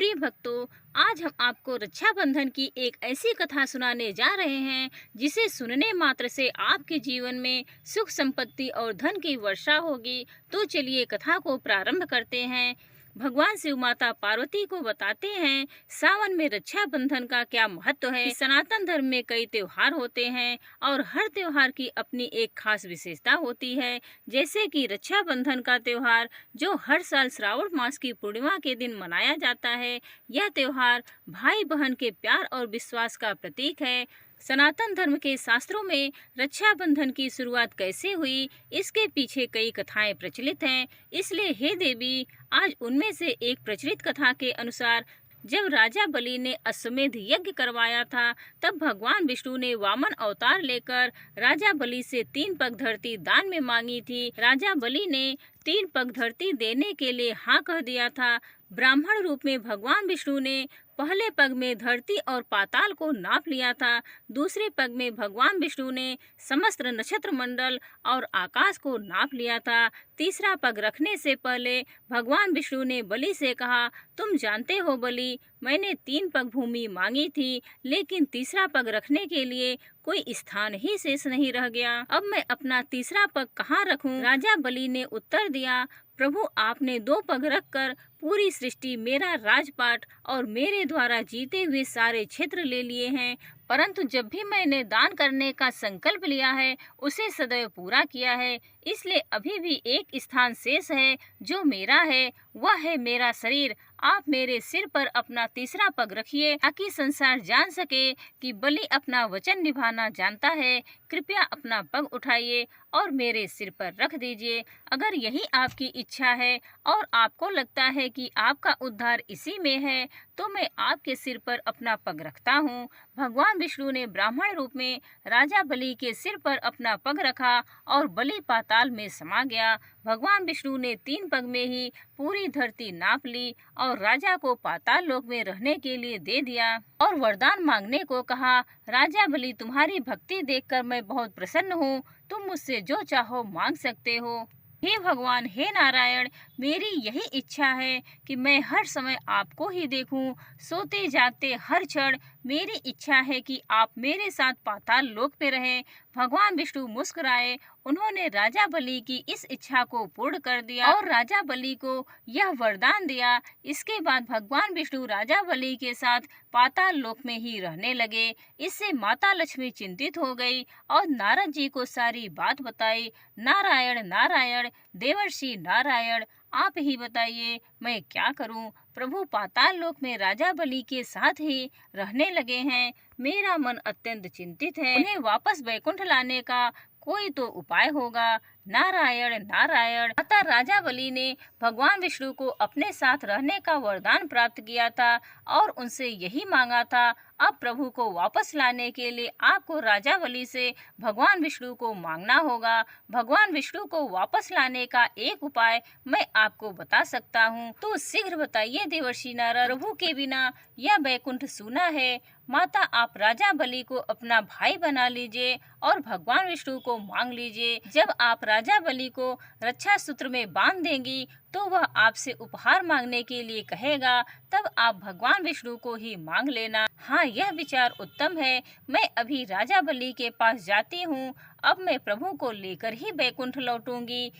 प्रिय भक्तों, आज हम आपको रक्षाबंधन की एक ऐसी कथा सुनाने जा रहे हैं जिसे सुनने मात्र से आपके जीवन में सुख संपत्ति और धन की वर्षा होगी। तो चलिए कथा को प्रारंभ करते हैं। भगवान शिव माता पार्वती को बताते हैं सावन में रक्षाबंधन का क्या महत्व है। सनातन धर्म में कई त्योहार होते हैं और हर त्योहार की अपनी एक खास विशेषता होती है। जैसे कि रक्षाबंधन का त्योहार जो हर साल श्रावण मास की पूर्णिमा के दिन मनाया जाता है। यह त्योहार भाई बहन के प्यार और विश्वास का प्रतीक है। सनातन धर्म के शास्त्रों में रक्षाबंधन की शुरुआत कैसे हुई, इसके पीछे कई कथाएं प्रचलित हैं। इसलिए हे देवी, आज उनमें से एक प्रचलित कथा के अनुसार जब राजा बलि ने अश्वमेध यज्ञ करवाया था, तब भगवान विष्णु ने वामन अवतार लेकर राजा बलि से 3 पग धरती दान में मांगी थी। राजा बलि ने 3 पग धरती देने के लिए हाँ कह दिया था। ब्राह्मण रूप में भगवान विष्णु ने पहले पग में धरती और पाताल को नाप लिया था। दूसरे पग में भगवान विष्णु ने समस्त नक्षत्र मंडल और आकाश को नाप लिया था। तीसरा पग रखने से पहले भगवान विष्णु ने बलि से कहा, तुम जानते हो बलि, मैंने 3 पग भूमि मांगी थी, लेकिन तीसरा पग रखने के लिए कोई स्थान ही शेष नहीं रह गया। अब मैं अपना तीसरा पग कहाँ रखूं? राजा बलि ने उत्तर दिया, प्रभु, आपने 2 पग रखकर पूरी सृष्टि, मेरा राजपाट और मेरे द्वारा जीते हुए सारे क्षेत्र ले लिए हैं, परंतु जब भी मैंने दान करने का संकल्प लिया है उसे सदैव पूरा किया है। इसलिए अभी भी एक स्थान शेष है जो मेरा है, वह है मेरा शरीर। आप मेरे सिर पर अपना तीसरा पग रखिए ताकि संसार जान सके कि बलि अपना वचन निभाना जानता है। कृपया अपना पग उठाइए और मेरे सिर पर रख दीजिए। अगर यही आपकी इच्छा है और आपको लगता है कि आपका उद्धार इसी में है, तो मैं आपके सिर पर अपना पग रखता हूँ। भगवान विष्णु ने ब्राह्मण रूप में राजा बलि के सिर पर अपना पग रखा और बलि पाताल में समा गया। भगवान विष्णु ने 3 पग में ही पूरी धरती नाप ली और राजा को पाताल लोक में रहने के लिए दे दिया और वरदान मांगने को कहा। राजा बलि, तुम्हारी भक्ति देखकर मैं बहुत प्रसन्न हूँ, तुम मुझसे जो चाहो मांग सकते हो। हे भगवान, हे नारायण, मेरी यही इच्छा है कि मैं हर समय आपको ही देखूं, सोते जागते हर क्षण मेरी इच्छा है कि आप मेरे साथ पाताल लोक पे रहें। भगवान विष्णु मुस्कुराए, उन्होंने राजा बलि की इस इच्छा को पूर्ण कर दिया और राजा बलि को यह वरदान दिया। इसके बाद भगवान विष्णु राजा बलि के साथ पाताल लोक में ही रहने लगे। इससे माता लक्ष्मी चिंतित हो गई और नारद जी को सारी बात बताई। नारायण नारायण, देवर्षि नारायण, आप ही बताइए मैं क्या करूं? प्रभु पाताल लोक में राजा बलि के साथ ही रहने लगे हैं। मेरा मन अत्यंत चिंतित है, उन्हें वापस वैकुंठ लाने का कोई तो उपाय होगा। नारायण नारायण। अतः राजा बलि ने भगवान विष्णु को अपने साथ रहने का वरदान प्राप्त किया था और उनसे यही मांगा था। अब प्रभु को वापस लाने के लिए आपको राजा बलि से भगवान विष्णु को मांगना होगा। भगवान विष्णु को वापस लाने का एक उपाय मैं आपको बता सकता हूँ, तो शीघ्र बताइए देवर्षि नारद। प्रभु के बिना यह वैकुंठ सूना है। माता, आप राजा बलि को अपना भाई बना लीजिए और भगवान विष्णु को मांग लीजिए। जब आप राजा बलि को रक्षा सूत्र में बांध देंगी तो वह आपसे उपहार मांगने के लिए कहेगा, तब आप भगवान विष्णु को ही मांग लेना। हाँ, यह विचार उत्तम है। मैं अभी राजा बलि के पास जाती हूँ। अब मैं प्रभु को लेकर ही वैकुंठ लौटूंगी।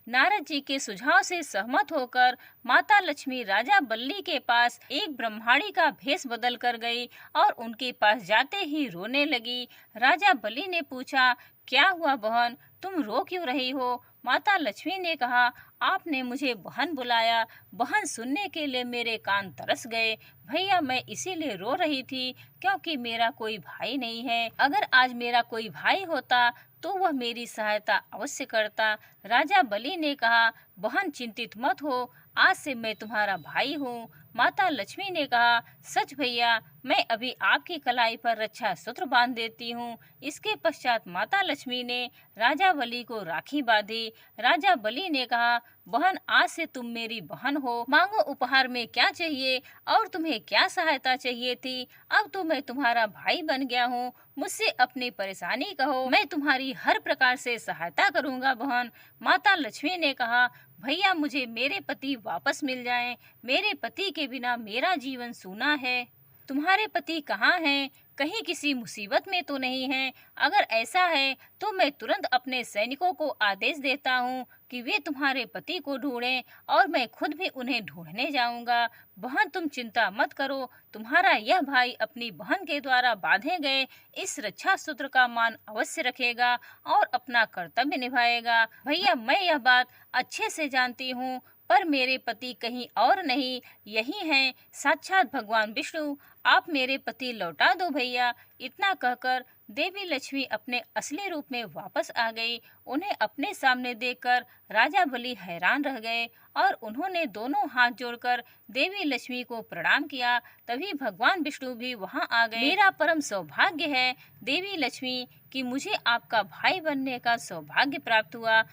नारद जी के सुझाव से सहमत होकर माता लक्ष्मी राजा बलि के पास एक ब्रह्माणी का भेष बदल कर गई और उनके पास जाते ही रोने लगी। राजा बलि ने पूछा, क्या हुआ बहन, तुम रो क्यों रही हो? माता लक्ष्मी ने कहा, आपने मुझे बहन बुलाया। बहन सुनने के लिए मेरे कान तरस गए। भैया, मैं इसीलिए रो रही थी क्योंकि मेरा कोई भाई नहीं है। अगर आज मेरा कोई भाई होता तो वह मेरी सहायता अवश्य करता। राजा बलि ने कहा, बहन चिंतित मत हो, आज से मैं तुम्हारा भाई हूँ। माता लक्ष्मी ने कहा, सच भैया, मैं अभी आपकी कलाई पर रक्षा सूत्र बांध देती हूँ। इसके पश्चात माता लक्ष्मी ने राजा बलि को राखी बांधी। राजा बलि ने कहा, बहन, आज से तुम मेरी बहन हो। मांगो उपहार में क्या चाहिए और तुम्हें क्या सहायता चाहिए थी? अब तो मैं तुम्हारा भाई बन गया हूँ। मुझसे अपनी परेशानी कहो, मैं तुम्हारी हर प्रकार से सहायता करूँगा बहन। माता लक्ष्मी ने कहा, भैया मुझे मेरे पति वापस मिल जाएं। मेरे पति के बिना मेरा जीवन सूना है। तुम्हारे पति कहाँ हैं? कहीं किसी मुसीबत में तो नहीं हैं? अगर ऐसा है तो मैं तुरंत अपने सैनिकों को आदेश देता हूँ कि वे तुम्हारे पति को ढूंढें और मैं खुद भी उन्हें ढूंढने जाऊंगा। बहन तुम चिंता मत करो, तुम्हारा यह भाई अपनी बहन के द्वारा बांधे गए इस रक्षा सूत्र का मान अवश्य रखेगा और अपना कर्तव्य निभाएगा। भैया मैं यह बात अच्छे से जानती हूँ, पर मेरे पति कहीं और नहीं, यही हैं साक्षात भगवान विष्णु। आप मेरे पति लौटा दो भैया। इतना कहकर देवी लक्ष्मी अपने असली रूप में वापस आ गई। उन्हें अपने सामने देखकर राजा बलि हैरान रह गए और उन्होंने दोनों हाथ जोड़कर देवी लक्ष्मी को प्रणाम किया। तभी भगवान विष्णु भी वहां आ गए। मेरा परम सौभाग्य है देवी लक्ष्मी कि मुझे आपका भाई बनने का सौभाग्य प्राप्त हुआ।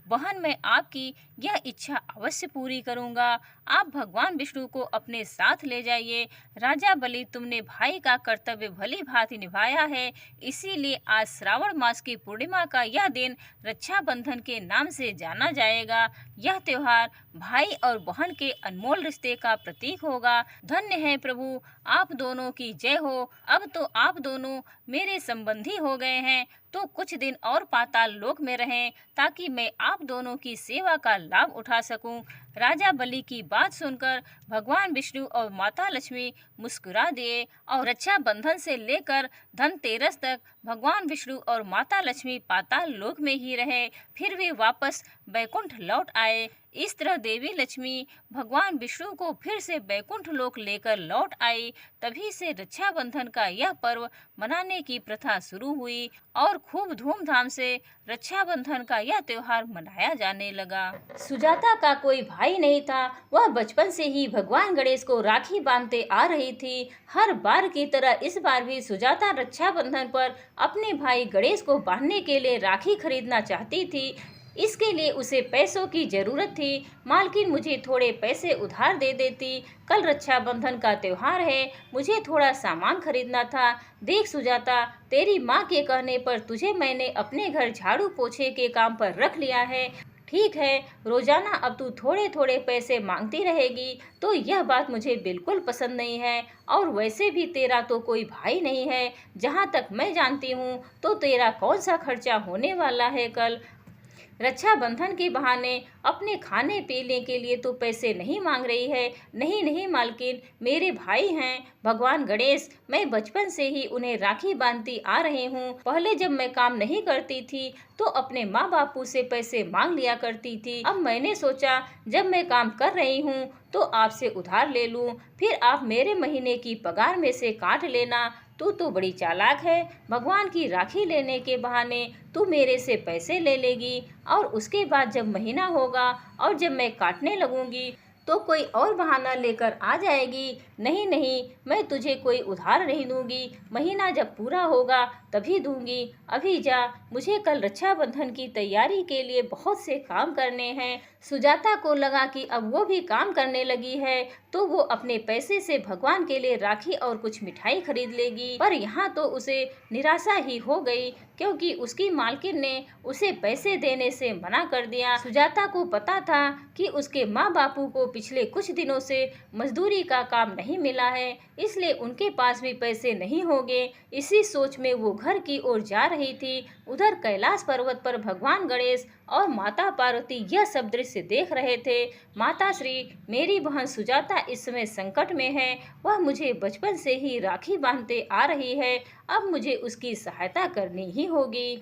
बहन मैं आपकी यह इच्छा अवश्य पूरी करूंगा। आप भगवान विष्णु को अपने साथ ले जाइए। राजा बलि तुमने भाई का कर्तव्य भली भांति निभाया है, इसीलिए आज श्रावण मास की पूर्णिमा का यह दिन रक्षाबंधन के नाम से जाना जाएगा। यह त्योहार भाई और बहन के अनमोल रिश्ते का प्रतीक होगा। धन्य है प्रभु, आप दोनों की जय हो। अब तो आप दोनों मेरे संबंधी हो गए हैं, तो कुछ दिन और पाताल लोक में रहें ताकि मैं आप दोनों की सेवा का लाभ उठा सकूं। राजा बलि की बात सुनकर भगवान विष्णु और माता लक्ष्मी मुस्कुरा दिए और रक्षाबंधन से लेकर धनतेरस तक भगवान विष्णु और माता लक्ष्मी पाताल लोक में ही रहे। फिर वे वापस बैकुंठ लौट आए। इस तरह देवी लक्ष्मी भगवान विष्णु को फिर से बैकुंठ लोक लेकर लौट आई। तभी से रक्षाबंधन का यह पर्व मनाने की प्रथा शुरू हुई और खूब धूमधाम से रक्षाबंधन का यह त्योहार मनाया जाने लगा। सुजाता का कोई भाई नहीं था। वह बचपन से ही भगवान गणेश को राखी बांधते आ रही थी। हर बार की तरह इस बार भी सुजाता रक्षाबंधन पर अपने भाई गणेश को बांधने के लिए राखी खरीदना चाहती थी। इसके लिए उसे पैसों की जरूरत थी। मालकिन मुझे थोड़े पैसे उधार दे देती, कल रक्षाबंधन का त्योहार है, मुझे थोड़ा सामान खरीदना था। देख सुजाता, तेरी माँ के कहने पर तुझे मैंने अपने घर झाड़ू पोछे के काम पर रख लिया है। ठीक है, रोजाना अब तू थोड़े थोड़े पैसे मांगती रहेगी तो यह बात मुझे बिल्कुल पसंद नहीं है। और वैसे भी तेरा तो कोई भाई नहीं है। जहाँ तक मैं जानती हूँ तो तेरा कौन सा खर्चा होने वाला है कल। रक्षाबंधन के बहाने अपने खाने पीने के लिए तो पैसे नहीं मांग रही है। नहीं नहीं मालकिन, मेरे भाई हैं भगवान गणेश, मैं बचपन से ही उन्हें राखी बांधती आ रही हूँ। पहले जब मैं काम नहीं करती थी तो अपने माँ बापू से पैसे मांग लिया करती थी। अब मैंने सोचा जब मैं काम कर रही हूँ तो आपसे उधार ले लूँ, फिर आप मेरे महीने की पगार में से काट लेना। तू तो बड़ी चालाक है। भगवान की राखी लेने के बहाने तू मेरे से पैसे ले लेगी और उसके बाद जब महीना होगा और जब मैं काटने लगूंगी तो कोई और बहाना लेकर आ जाएगी। नहीं नहीं, मैं तुझे कोई उधार नहीं दूंगी। महीना जब पूरा होगा तभी दूंगी। अभी जा, मुझे कल रक्षाबंधन की तैयारी के लिए बहुत से काम करने हैं। सुजाता को लगा कि अब वो भी काम करने लगी है तो वो अपने पैसे से भगवान के लिए राखी और कुछ मिठाई खरीद लेगी। पर यहाँ तो उसे निराशा ही हो गई क्योंकि उसकी मालकिन ने उसे पैसे देने से मना कर दिया। सुजाता को पता था कि उसके माँ बापू को पिछले कुछ दिनों से मजदूरी का काम नहीं मिला है, इसलिए उनके पास भी पैसे नहीं होंगे। इसी सोच में वो घर की ओर जा रही थी। उधर कैलाश पर्वत पर भगवान गणेश और माता पार्वती यह सब दृश्य देख रहे थे। माता श्री, मेरी बहन सुजाता इस समय संकट में है। वह मुझे बचपन से ही राखी बांधते आ रही है, अब मुझे उसकी सहायता करनी ही होगी।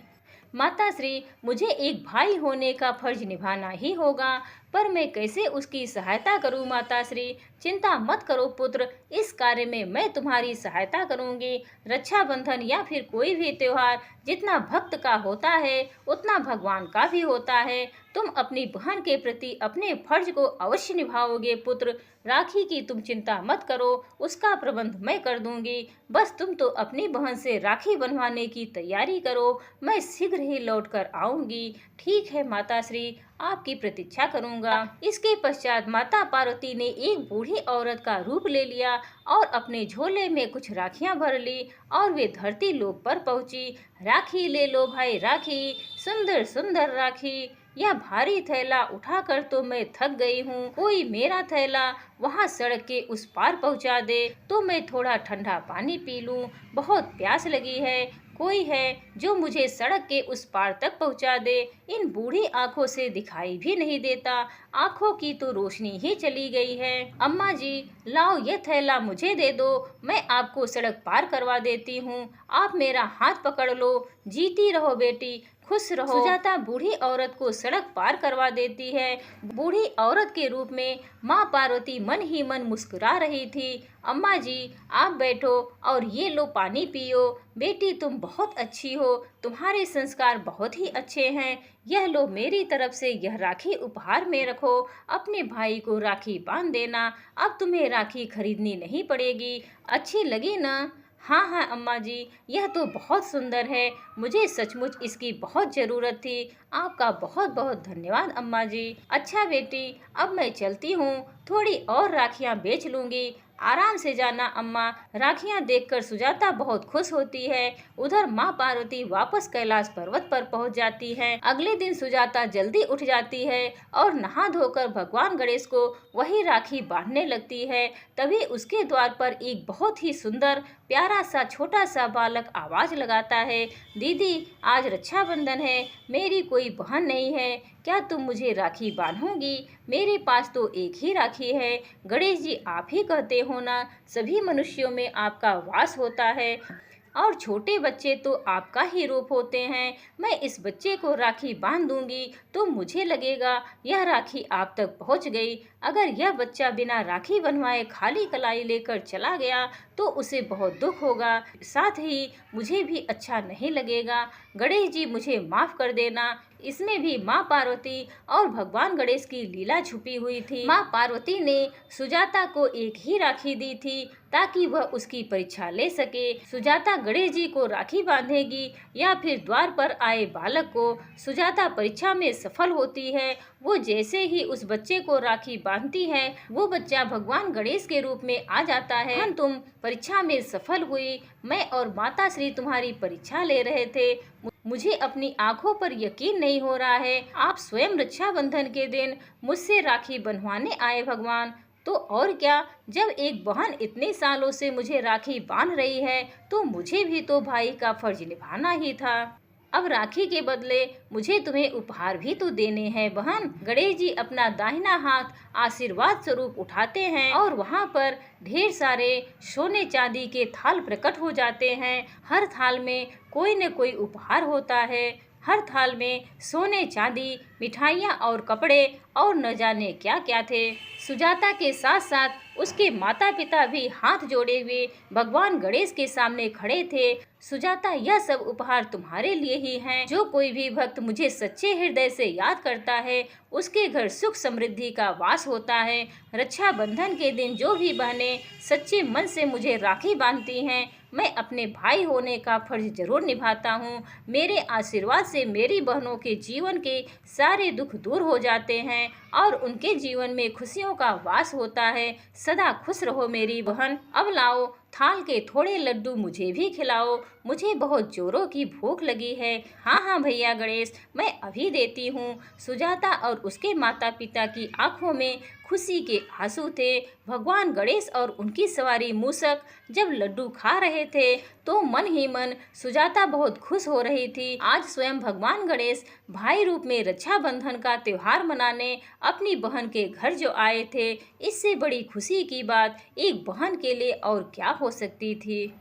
माता श्री, मुझे एक भाई होने का फर्ज निभाना ही होगा, पर मैं कैसे उसकी सहायता करूं माता श्री। चिंता मत करो पुत्र, इस कार्य में मैं तुम्हारी सहायता करूंगी। रक्षाबंधन या फिर कोई भी त्योहार जितना भक्त का होता है उतना भगवान का भी होता है। तुम अपनी बहन के प्रति अपने फर्ज को अवश्य निभाओगे पुत्र। राखी की तुम चिंता मत करो, उसका प्रबंध मैं कर दूंगी। बस तुम तो अपनी बहन से राखी बनवाने की तैयारी करो, मैं शीघ्र ही लौट कर आऊंगी। ठीक है माता श्री, आपकी प्रतीक्षा करूंगा। इसके पश्चात माता पार्वती ने एक बूढ़ी औरत का रूप ले लिया और अपने झोले में कुछ राखियां भर ली और वे धरती लोक पर पहुंची। राखी ले लो भाई राखी, सुंदर सुंदर राखी। यह भारी थैला उठाकर तो मैं थक गई हूँ। कोई मेरा थैला वहाँ सड़क के उस पार पहुँचा दे तो मैं थोड़ा ठंडा पानी पी लूँ। बहुत प्यास लगी है। कोई है जो मुझे सड़क के उस पार तक पहुँचा दे। इन बूढ़ी आंखों से दिखाई भी नहीं देता। आंखों की तो रोशनी ही चली गई है। अम्मा जी, लाओ ये थैला मुझे दे दो, मैं आपको सड़क पार करवा देती हूँ। आप मेरा हाथ पकड़ लो। जीती रहो बेटी, खुश रहो। सुजाता बूढ़ी औरत को सड़क पार करवा देती है। बूढ़ी औरत के रूप में माँ पार्वती मन ही मन मुस्कुरा रही थी। अम्मा जी, आप बैठो और ये लो पानी पियो। बेटी, तुम बहुत अच्छी हो, तुम्हारे संस्कार बहुत ही अच्छे हैं। यह लो, मेरी तरफ से यह राखी उपहार में रखो। अपने भाई को राखी बांध देना। अब तुम्हें राखी खरीदनी नहीं पड़ेगी। अच्छी लगी ना? हाँ हाँ अम्मा जी, यह तो बहुत सुंदर है। मुझे सचमुच इसकी बहुत ज़रूरत थी। आपका बहुत बहुत धन्यवाद अम्मा जी। अच्छा बेटी, अब मैं चलती हूँ। थोड़ी और राखियाँ बेच लूँगी। आराम से जाना अम्मा। राखियाँ देखकर सुजाता बहुत खुश होती है। उधर माँ पार्वती वापस कैलाश पर्वत पर पहुँच जाती है। अगले दिन सुजाता जल्दी उठ जाती है और नहा धोकर भगवान गणेश को वही राखी बांधने लगती है। तभी उसके द्वार पर एक बहुत ही सुंदर प्यारा सा छोटा सा बालक आवाज लगाता है, दीदी, आज रक्षाबंधन है, मेरी कोई बहन नहीं है, क्या तुम मुझे राखी बांधोगी? मेरे पास तो एक ही राखी है। गणेश जी, आप ही कहते हो ना, सभी मनुष्यों में आपका वास होता है और छोटे बच्चे तो आपका ही रूप होते हैं। मैं इस बच्चे को राखी बांध दूंगी तो मुझे लगेगा यह राखी आप तक पहुंच गई। अगर यह बच्चा बिना राखी बनवाए खाली कलाई लेकर चला गया तो उसे बहुत दुख होगा, साथ ही मुझे भी अच्छा नहीं लगेगा। गणेश जी, मुझे माफ कर देना। इसमें भी माँ पार्वती और भगवान गणेश की लीला छुपी हुई थी। माँ पार्वती ने सुजाता को एक ही राखी दी थी ताकि वह उसकी परीक्षा ले सके। सुजाता गणेश जी को राखी बांधेगी या फिर द्वार पर आए बालक को? सुजाता परीक्षा में सफल होती है। वो जैसे ही उस बच्चे को राखी बांधती है, वो बच्चा भगवान गणेश के रूप में आ जाता है। हम तुम परीक्षा में सफल हुई। मैं और माता श्री तुम्हारी परीक्षा ले रहे थे। मुझे अपनी आंखों पर यकीन नहीं हो रहा है। आप स्वयं रक्षाबंधन के दिन मुझसे राखी बंधवाने आए भगवान। तो और क्या, जब एक बहन इतने सालों से मुझे राखी बांध रही है तो मुझे भी तो भाई का फर्ज निभाना ही था। अब राखी के बदले मुझे तुम्हें उपहार भी तो देने हैं बहन। गणेश जी अपना दाहिना हाथ आशीर्वाद स्वरूप उठाते हैं और वहाँ पर ढेर सारे सोने चांदी के थाल प्रकट हो जाते हैं। हर थाल में कोई न कोई उपहार होता है। हर थाल में सोने चांदी, मिठाइयाँ और कपड़े और न जाने क्या क्या थे। सुजाता के साथ साथ उसके माता पिता भी हाथ जोड़े हुए भगवान गणेश के सामने खड़े थे। सुजाता, यह सब उपहार तुम्हारे लिए ही हैं। जो कोई भी भक्त मुझे सच्चे हृदय से याद करता है उसके घर सुख समृद्धि का वास होता है। रक्षाबंधन के दिन जो भी बहनें सच्चे मन से मुझे राखी बांधती हैं, मैं अपने भाई होने का फर्ज जरूर निभाता हूँ। मेरे आशीर्वाद से मेरी बहनों के जीवन के सारे दुख दूर हो जाते हैं और उनके जीवन में खुशियों का वास होता है। सदा खुश रहो मेरी बहन। अब लाओ थाल के थोड़े लड्डू मुझे भी खिलाओ, मुझे बहुत जोरों की भूख लगी है। हाँ हाँ भैया गणेश, मैं अभी देती हूँ। सुजाता और उसके माता पिता की आंखों में खुशी के आंसू थे। भगवान गणेश और उनकी सवारी मूषक जब लड्डू खा रहे थे तो मन ही मन सुजाता बहुत खुश हो रही थी। आज स्वयं भगवान गणेश भाई रूप में रक्षाबंधन का त्योहार मनाने अपनी बहन के घर जो आए थे, इससे बड़ी खुशी की बात एक बहन के लिए और क्या हो सकती थी।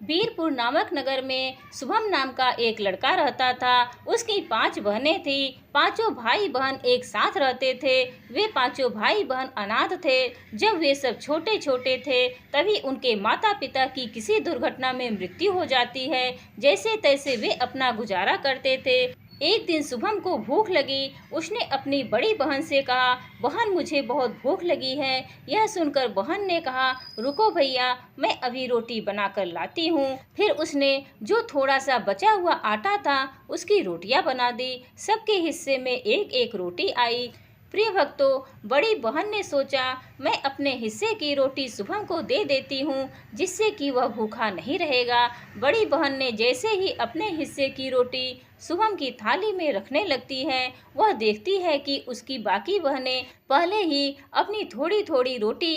बीरपुर नामक नगर में शुभम नाम का एक लड़का रहता था। उसकी 5 बहनें थीं। पांचों भाई बहन एक साथ रहते थे। वे पांचों भाई बहन अनाथ थे। जब वे सब छोटे छोटे थे तभी उनके माता पिता की किसी दुर्घटना में मृत्यु हो जाती है। जैसे तैसे वे अपना गुजारा करते थे। एक दिन शुभम को भूख लगी। उसने अपनी बड़ी बहन से कहा, बहन मुझे बहुत भूख लगी है। यह सुनकर बहन ने कहा, रुको भैया, मैं अभी रोटी बनाकर लाती हूँ। फिर उसने जो थोड़ा सा बचा हुआ आटा था उसकी रोटियां बना दी। सबके हिस्से में एक एक रोटी आई। प्रिय भक्तों, बड़ी बहन ने सोचा मैं अपने हिस्से की रोटी शुभम को दे देती हूँ, जिससे कि वह भूखा नहीं रहेगा। बड़ी बहन ने जैसे ही अपने हिस्से की रोटी शुभम की थाली में रखने लगती है, वह देखती है कि उसकी बाकी बहनें पहले ही अपनी थोड़ी थोड़ी रोटी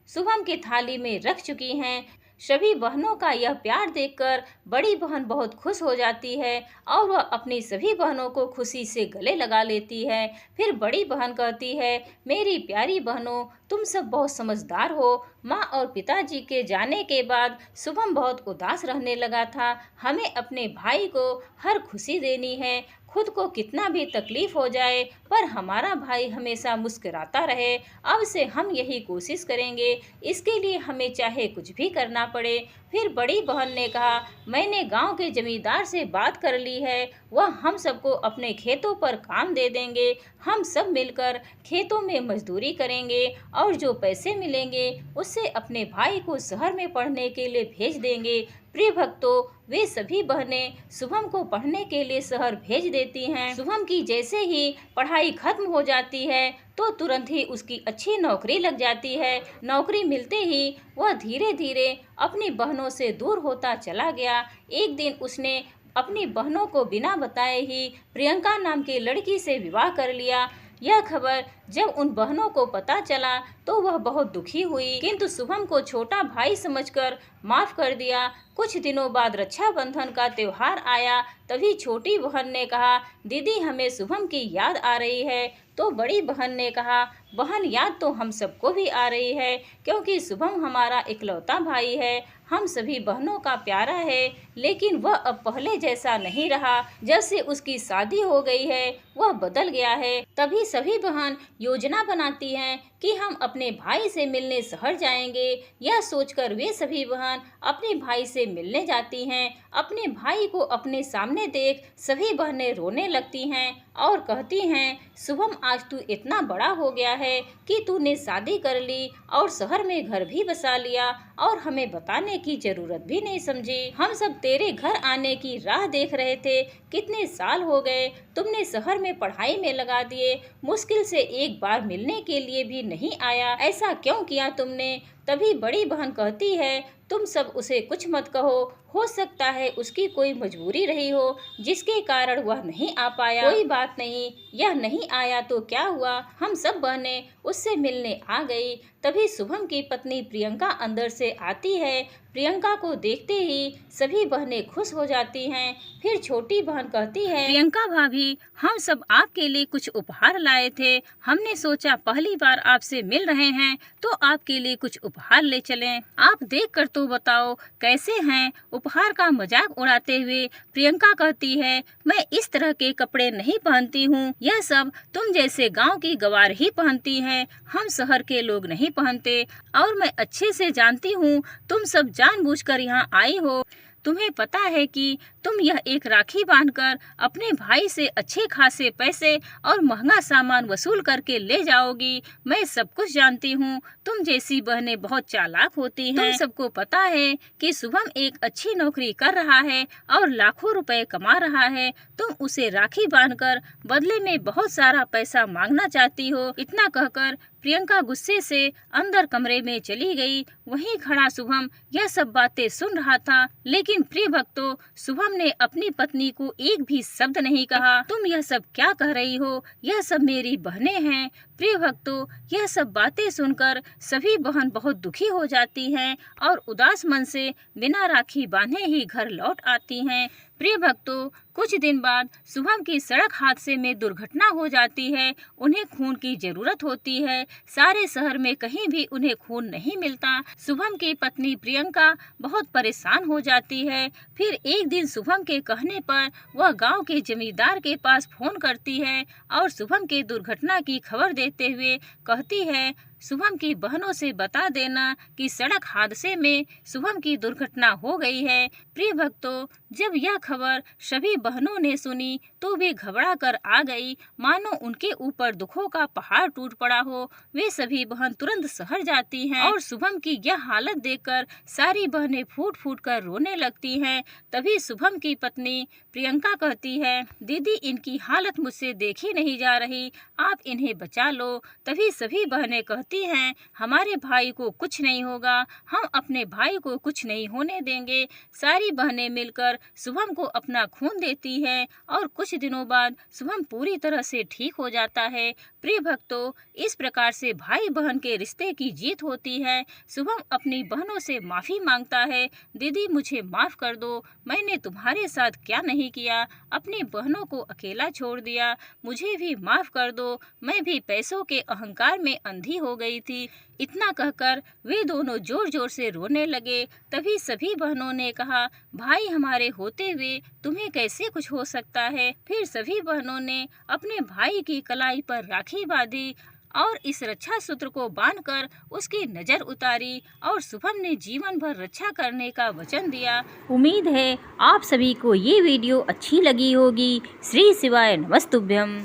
शुभम की थाली में रख चुकी हैं। सभी बहनों का यह प्यार देखकर बड़ी बहन बहुत खुश हो जाती है और वह अपनी सभी बहनों को खुशी से गले लगा लेती है। फिर बड़ी बहन कहती है, मेरी प्यारी बहनों, तुम सब बहुत समझदार हो। माँ और पिताजी के जाने के बाद शुभम बहुत उदास रहने लगा था। हमें अपने भाई को हर खुशी देनी है, खुद को कितना भी तकलीफ हो जाए पर हमारा भाई हमेशा मुस्कुराता रहे। अब से हम यही कोशिश करेंगे, इसके लिए हमें चाहे कुछ भी करना पड़े। फिर बड़ी बहन ने कहा, मैंने गांव के जमींदार से बात कर ली है, वह हम सबको अपने खेतों पर काम दे देंगे। हम सब मिलकर खेतों में मजदूरी करेंगे और जो पैसे मिलेंगे उससे अपने भाई को शहर में पढ़ने के लिए भेज देंगे। प्रिय भक्तों, वे सभी बहनें शुभम को पढ़ने के लिए शहर भेज देती हैं। शुभम की जैसे ही पढ़ाई खत्म हो जाती है तो तुरंत ही उसकी अच्छी नौकरी लग जाती है। नौकरी मिलते ही वह धीरे धीरे अपनी बहनों से दूर होता चला गया। एक दिन उसने अपनी बहनों को बिना बताए ही प्रियंका नाम की लड़की से विवाह कर लिया। यह खबर जब उन बहनों को पता चला तो वह बहुत दुखी हुई, किंतु शुभम को छोटा भाई समझकर माफ कर दिया। कुछ दिनों बाद रक्षाबंधन का त्योहार आया। तभी छोटी बहन ने कहा, दीदी हमें शुभम की याद आ रही है। तो बड़ी बहन ने कहा, बहन याद तो हम सबको भी आ रही है, क्योंकि शुभम हमारा इकलौता भाई है, हम सभी बहनों का प्यारा है। लेकिन वह अब पहले जैसा नहीं रहा। जब से उसकी शादी हो गई है वह बदल गया है। तभी सभी बहन योजना बनाती हैं कि हम अपने भाई से मिलने शहर जाएंगे। यह सोचकर वे सभी बहन अपने भाई से मिलने जाती हैं। अपने भाई को अपने सामने देख सभी बहनें रोने लगती हैं और कहती हैं, शुभम आज तू इतना बड़ा हो गया है कि तूने शादी कर ली और शहर में घर भी बसा लिया और हमें बताने की जरूरत भी नहीं समझी। हम सब तेरे घर आने की राह देख रहे थे, कितने साल हो गए, तुमने शहर में पढ़ाई में लगा दिए, मुश्किल से एक बार मिलने के लिए भी नहीं आया, ऐसा क्यों किया तुमने। तभी बड़ी बहन कहती है, तुम सब उसे कुछ मत कहो, हो सकता है उसकी कोई मजबूरी रही हो जिसके कारण वह नहीं आ पाया। कोई बात नहीं, यह नहीं आया तो क्या हुआ, हम सब बहनें उससे मिलने आ गई। तभी शुभम की पत्नी प्रियंका अंदर से आती है। प्रियंका को देखते ही सभी बहनें खुश हो जाती हैं। फिर छोटी बहन कहती है, प्रियंका भाभी, हम सब आपके लिए कुछ उपहार लाए थे, हमने सोचा पहली बार आपसे मिल रहे हैं तो आपके लिए कुछ उपहार ले चलें। आप देखकर तो बताओ कैसे हैं। उपहार का मजाक उड़ाते हुए प्रियंका कहती है, मैं इस तरह के कपड़े नहीं पहनती हूँ, यह सब तुम जैसे गांव की गवार ही पहनती हैं, हम शहर के लोग नहीं पहनते। और मैं अच्छे से जानती हूँ तुम सब जानबूझकर यहाँ आई हो। तुम्हें पता है कि तुम यह एक राखी बांधकर अपने भाई से अच्छे खासे पैसे और महंगा सामान वसूल करके ले जाओगी। मैं सब कुछ जानती हूँ, तुम जैसी बहनें बहुत चालाक होती हैं। तुम सबको पता है कि शुभम एक अच्छी नौकरी कर रहा है और लाखों रुपए कमा रहा है। तुम उसे राखी बांधकर बदले में बहुत सारा पैसा मांगना चाहती हो। इतना कहकर प्रियंका गुस्से से अंदर कमरे में चली गई। वहीं खड़ा शुभम यह सब बातें सुन रहा था, लेकिन प्रिय भक्तों, शुभम ने अपनी पत्नी को एक भी शब्द नहीं कहा। तुम यह सब क्या कह रही हो, यह सब मेरी बहनें हैं। प्रिय भक्तों, यह सब बातें सुनकर सभी बहन बहुत दुखी हो जाती हैं और उदास मन से बिना राखी बांधे ही घर लौट आती हैं। प्रिय भक्तों, कुछ दिन बाद शुभम की सड़क हादसे में दुर्घटना हो जाती है। उन्हें खून की जरूरत होती है। सारे शहर में कहीं भी उन्हें खून नहीं मिलता। शुभम की पत्नी प्रियंका बहुत परेशान हो जाती है। फिर एक दिन शुभम के कहने पर वह गांव के जमींदार के पास फोन करती है और शुभम के दुर्घटना की खबर देते हुए कहती है, शुभम की बहनों से बता देना कि सड़क हादसे में शुभम की दुर्घटना हो गई है। प्रिय भक्तों, जब यह खबर सभी बहनों ने सुनी तो वे घबरा कर आ गई, मानो उनके ऊपर दुखों का पहाड़ टूट पड़ा हो। वे सभी बहन तुरंत शहर जाती हैं और शुभम की यह हालत देखकर सारी बहनें फूट फूट कर रोने लगती हैं। तभी शुभम की पत्नी प्रियंका कहती है, दीदी इनकी हालत मुझसे देखी नहीं जा रही, आप इन्हें बचा लो। तभी सभी बहनें कहती हैं, हमारे भाई को कुछ नहीं होगा, हम अपने भाई को कुछ नहीं होने देंगे। सारी बहनें मिलकर शुभम को अपना खून देती हैं और कुछ दिनों बाद शुभम पूरी तरह से ठीक हो जाता है। प्रिय भक्तों, इस प्रकार से भाई बहन के रिश्ते की जीत होती है। शुभम अपनी बहनों से माफी मांगता है, दीदी मुझे माफ कर दो, मैंने तुम्हारे साथ क्या नहीं किया, अपनी बहनों को अकेला छोड़ दिया, मुझे भी माफ कर दो, मैं भी पैसों के अहंकार में अंधी हो गई थी। इतना कहकर वे दोनों जोर जोर से रोने लगे। तभी सभी बहनों ने कहा, भाई हमारे होते हुए तुम्हें कैसे कुछ हो सकता है। फिर सभी बहनों ने अपने भाई की कलाई पर राखी बांधी और इस रक्षा सूत्र को बांधकर उसकी नजर उतारी और शुभम ने जीवन भर रक्षा करने का वचन दिया। उम्मीद है आप सभी को ये वीडियो अच्छी लगी होगी। श्री शिवाय नमस्तुभ्यम।